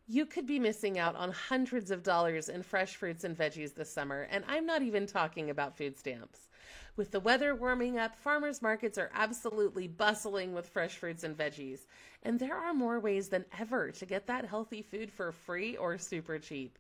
You could be missing out on hundreds of dollars in fresh fruits and veggies this summer, and I'm not even talking about food stamps. With the weather warming up, farmers markets are absolutely bustling with fresh fruits and veggies, and there are more ways than ever to get that healthy food for free or super cheap.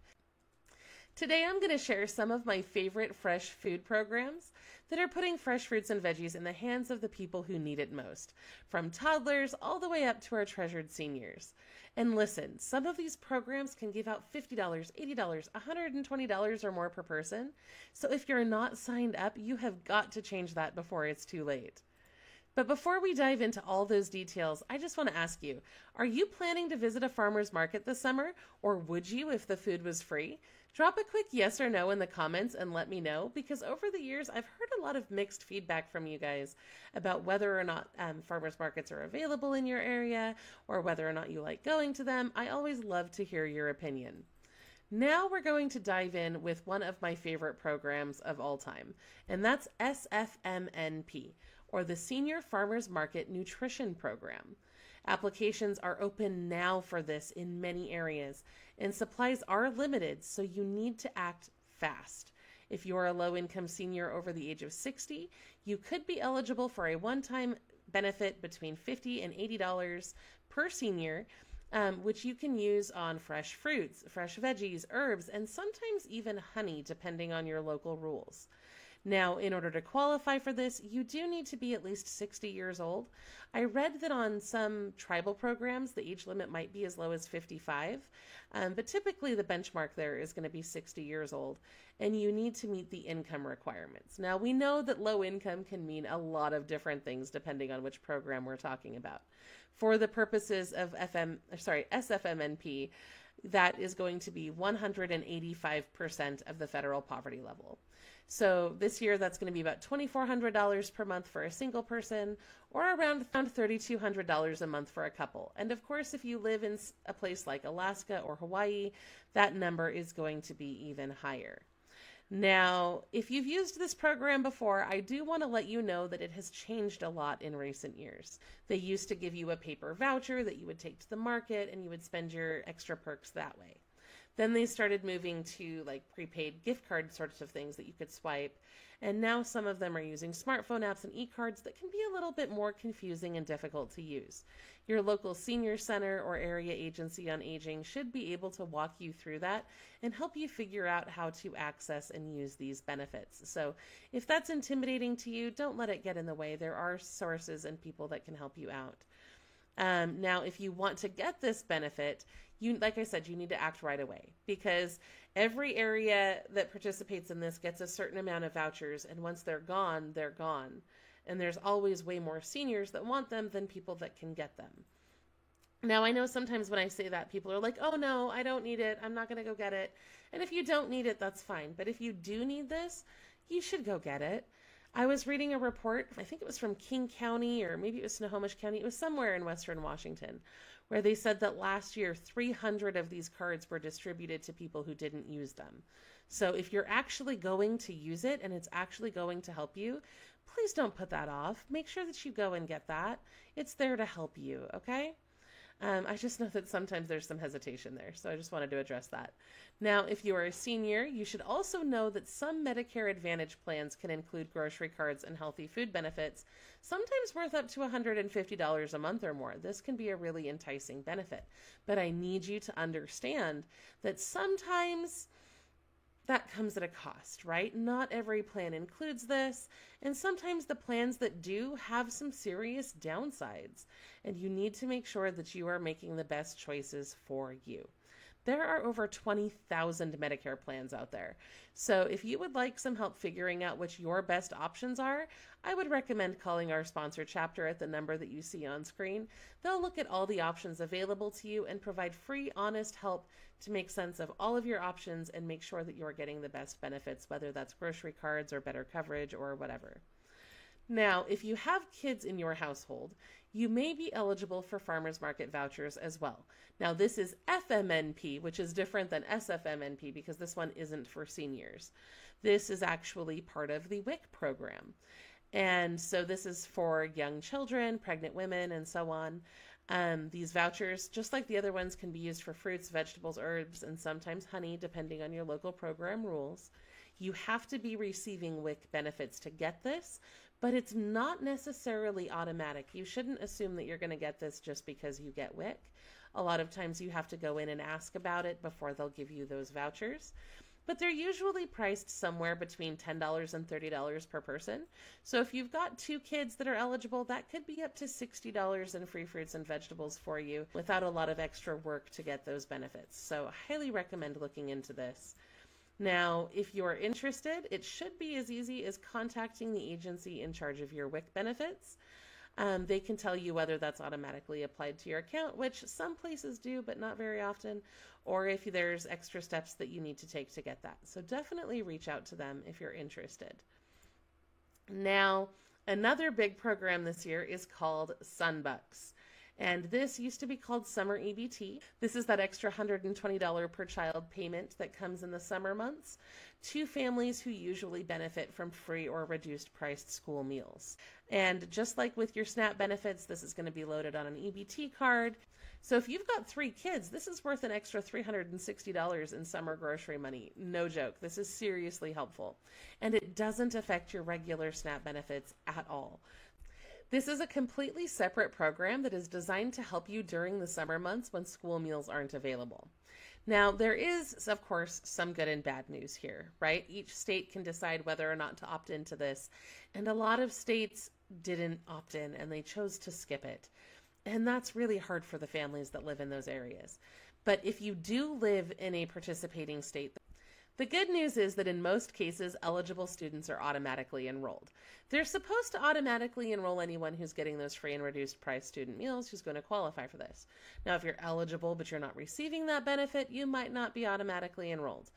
Today, I'm going to share some of my favorite fresh food programs that are putting fresh fruits and veggies in the hands of the people who need it most, from toddlers all the way up to our treasured seniors. And listen, some of these programs can give out $50, $80, $120 or more per person. So if you're not signed up, you have got to change that before it's too late. But before we dive into all those details, I just want to ask you, are you planning to visit a farmer's market this summer, or would you if the food was free? Drop a quick yes or no in the comments and let me know, because over the years I've heard a lot of mixed feedback from you guys about whether or not farmers markets are available in your area, or whether or not you like going to them. I always love to hear your opinion. Now we're going to dive in with one of my favorite programs of all time, and that's SFMNP, or the Senior Farmers Market Nutrition Program. Applications are open now for this in many areas, and supplies are limited, so you need to act fast. If you're a low-income senior over the age of 60, you could be eligible for a one-time benefit between $50 and $80 per senior, which you can use on fresh fruits, fresh veggies, herbs, and sometimes even honey, depending on your local rules. Now, in order to qualify for this, you do need to be at least 60 years old. I read that on some tribal programs, the age limit might be as low as 55, but typically the benchmark there is going to be 60 years old, and you need to meet the income requirements. Now, we know that low income can mean a lot of different things depending on which program we're talking about. For the purposes of SFMNP, that is going to be 185% of the federal poverty level. So this year, that's going to be about $2,400 per month for a single person, or around $3,200 a month for a couple. And of course, if you live in a place like Alaska or Hawaii, that number is going to be even higher. Now, if you've used this program before, I do want to let you know that it has changed a lot in recent years. They used to give you a paper voucher that you would take to the market, and you would spend your extra perks that way. Then they started moving to like prepaid gift card sorts of things that you could swipe. And now some of them are using smartphone apps and e-cards that can be a little bit more confusing and difficult to use. Your local senior center or area agency on aging should be able to walk you through that and help you figure out how to access and use these benefits. So if that's intimidating to you, don't let it get in the way. There are sources and people that can help you out. Now, if you want to get this benefit, like I said, you need to act right away, because every area that participates in this gets a certain amount of vouchers, and once they're gone, they're gone. And there's always way more seniors that want them than people that can get them. Now, I know sometimes when I say that, people are like, oh no, I don't need it. I'm not going to go get it. And if you don't need it, that's fine. But if you do need this, you should go get it. I was reading a report, I think it was from King County, or maybe it was Snohomish County. It was somewhere in Western Washington, where they said that last year 300 of these cards were distributed to people who didn't use them. So if you're actually going to use it and it's actually going to help you, please don't put that off. Make sure that you go and get that. It's there to help you, okay? I just know that sometimes there's some hesitation there, so I just wanted to address that. Now, if you are a senior, you should also know that some Medicare Advantage plans can include grocery cards and healthy food benefits, sometimes worth up to $150 a month or more. This can be a really enticing benefit, but I need you to understand that sometimes that comes at a cost, right? Not every plan includes this, and sometimes the plans that do have some serious downsides, and you need to make sure that you are making the best choices for you. There are over 20,000 Medicare plans out there. So if you would like some help figuring out which your best options are, I would recommend calling our sponsor chapter at the number that you see on screen. They'll look at all the options available to you and provide free, honest help to make sense of all of your options and make sure that you're getting the best benefits, whether that's grocery cards or better coverage or whatever. Now, if you have kids in your household, you may be eligible for farmers market vouchers as well. Now, this is FMNP, which is different than SFMNP because this one isn't for seniors. This is actually part of the WIC program. And so this is for young children, pregnant women, and so on. These vouchers, just like the other ones, can be used for fruits, vegetables, herbs, and sometimes honey, depending on your local program rules. You have to be receiving WIC benefits to get this, but it's not necessarily automatic. You shouldn't assume that you're going to get this just because you get WIC. A lot of times you have to go in and ask about it before they'll give you those vouchers. But they're usually priced somewhere between $10 and $30 per person. So if you've got 2 kids that are eligible, that could be up to $60 in free fruits and vegetables for you without a lot of extra work to get those benefits. So I highly recommend looking into this. Now, if you're interested, it should be as easy as contacting the agency in charge of your WIC benefits. They can tell you whether that's automatically applied to your account, which some places do, but not very often, or if there's extra steps that you need to take to get that. So definitely reach out to them if you're interested. Now, another big program this year is called Sunbucks. And this used to be called Summer EBT. This is that extra $120 per child payment that comes in the summer months to families who usually benefit from free or reduced priced school meals. And just like with your SNAP benefits, this is going to be loaded on an EBT card. So if you've got 3 kids, this is worth an extra $360 in summer grocery money. No joke. This is seriously helpful. And it doesn't affect your regular SNAP benefits at all. This is a completely separate program that is designed to help you during the summer months when school meals aren't available. Now, there is, of course, some good and bad news here, right? Each state can decide whether or not to opt into this, and a lot of states didn't opt in and they chose to skip it. And that's really hard for the families that live in those areas. But if you do live in a participating state, the good news is that in most cases, eligible students are automatically enrolled. They're supposed to automatically enroll anyone who's getting those free and reduced price student meals who's going to qualify for this. Now, if you're eligible but you're not receiving that benefit, you might not be automatically enrolled.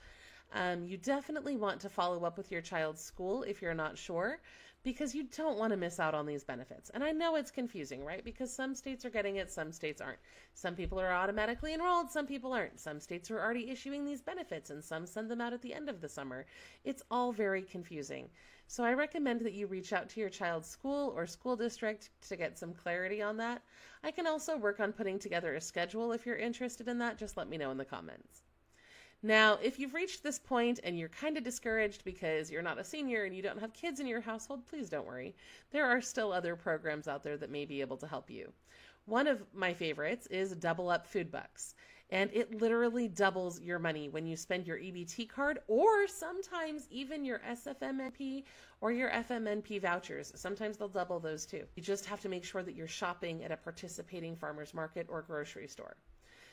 You definitely want to follow up with your child's school if you're not sure, because you don't want to miss out on these benefits. And I know it's confusing, right? Because some states are getting it, some states aren't. Some people are automatically enrolled, some people aren't. Some states are already issuing these benefits, and some send them out at the end of the summer. It's all very confusing. So I recommend that you reach out to your child's school or school district to get some clarity on that. I can also work on putting together a schedule if you're interested in that. Just let me know in the comments. Now, if you've reached this point and you're kind of discouraged because you're not a senior and you don't have kids in your household, please don't worry. There are still other programs out there that may be able to help you. One of my favorites is Double Up Food Bucks, and it literally doubles your money when you spend your EBT card or sometimes even your SFMNP or your FMNP vouchers. Sometimes they'll double those too. You just have to make sure that you're shopping at a participating farmer's market or grocery store.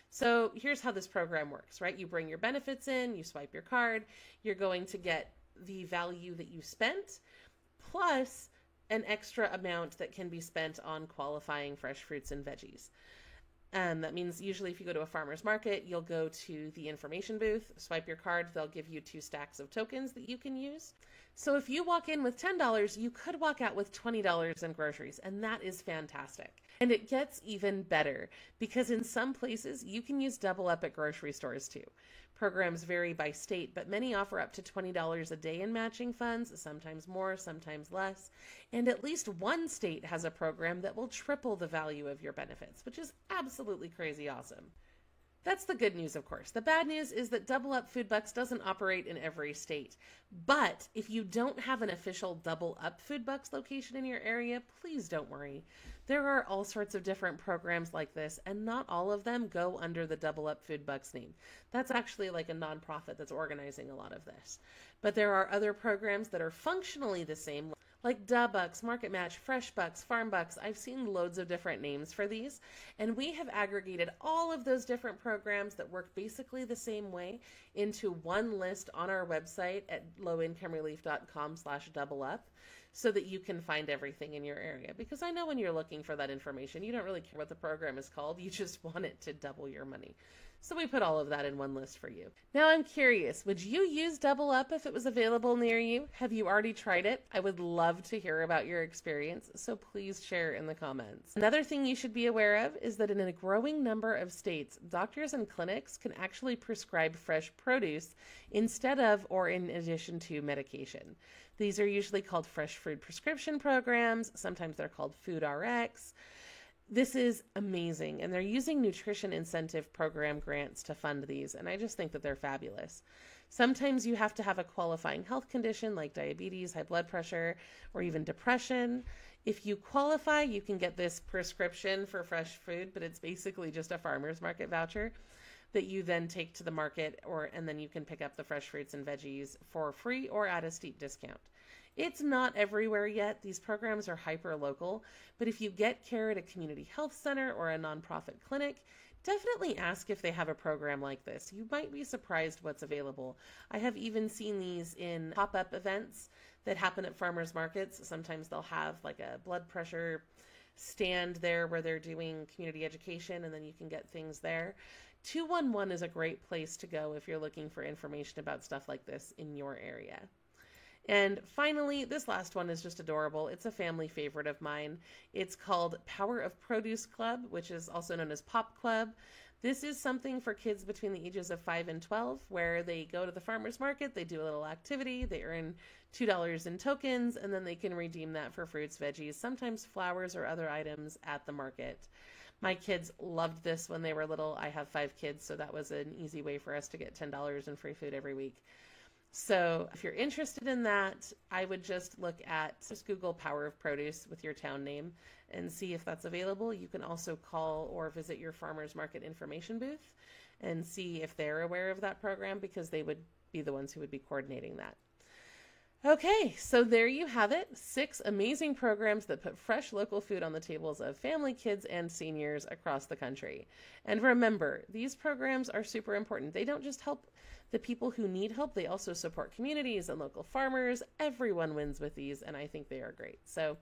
So here's how this program works, right? You bring your benefits in, you swipe your card, you're going to get the value that you spent, plus an extra amount that can be spent on qualifying fresh fruits and veggies. That means usually if you go to a farmer's market, you'll go to the information booth, swipe your card, they'll give you 2 stacks of tokens that you can use. So if you walk in with $10, you could walk out with $20 in groceries, and that is fantastic. And it gets even better because in some places you can use Double Up at grocery stores too. Programs vary by state, but many offer up to $20 a day in matching funds, sometimes more, sometimes less. And at least one state has a program that will triple the value of your benefits, which is absolutely crazy awesome. That's the good news, of course. The bad news is that Double Up Food Bucks doesn't operate in every state. But if you don't have an official Double Up Food Bucks location in your area, please don't worry. There are all sorts of different programs like this, and not all of them go under the Double Up Food Bucks name. That's actually like a nonprofit that's organizing a lot of this. But there are other programs that are functionally the same, like Duh Bucks, Market Match, Fresh Bucks, Farm Bucks. I've seen loads of different names for these, and we have aggregated all of those different programs that work basically the same way into one list on our website at lowincomerelief.com/doubleup, so that you can find everything in your area. Because I know when you're looking for that information, you don't really care what the program is called, you just want it to double your money. So we put all of that in one list for you. Now I'm curious, would you use Double Up if it was available near you? Have you already tried it? I would love to hear about your experience, so please share in the comments. Another thing you should be aware of is that in a growing number of states, doctors and clinics can actually prescribe fresh produce instead of or in addition to medication. These are usually called fresh food prescription programs. Sometimes they're called Food RX. This is amazing, and they're using nutrition incentive program grants to fund these, and I just think that they're fabulous. Sometimes you have to have a qualifying health condition like diabetes, high blood pressure, or even depression. If you qualify, you can get this prescription for fresh food, but it's basically just a farmer's market voucher that you then take to the market, and then you can pick up the fresh fruits and veggies for free or at a steep discount. It's not everywhere yet. These programs are hyper local, but if you get care at a community health center or a nonprofit clinic, definitely ask if they have a program like this. You might be surprised what's available. I have even seen these in pop-up events that happen at farmers markets. Sometimes they'll have like a blood pressure stand there where they're doing community education, and then you can get things there. 211 is a great place to go if you're looking for information about stuff like this in your area. And finally, this last one is just adorable. It's a family favorite of mine. It's called Power of Produce Club, which is also known as Pop Club. This is something for kids between the ages of 5 and 12, where they go to the farmer's market, they do a little activity, they earn $2 in tokens, and then they can redeem that for fruits, veggies, sometimes flowers or other items at the market. My kids loved this when they were little. I have 5 kids, so that was an easy way for us to get $10 in free food every week. So if you're interested in that, I would just Google Power of Produce with your town name and see if that's available. You can also call or visit your farmer's market information booth and see if they're aware of that program, because they would be the ones who would be coordinating that. Okay, so there you have it. 6 amazing programs that put fresh local food on the tables of family, kids, and seniors across the country. And remember, these programs are super important. They don't just help the people who need help, they also support communities and local farmers. Everyone wins with these, and I think they are great. So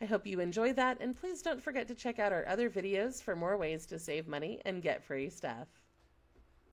I hope you enjoy that, and please don't forget to check out our other videos for more ways to save money and get free stuff.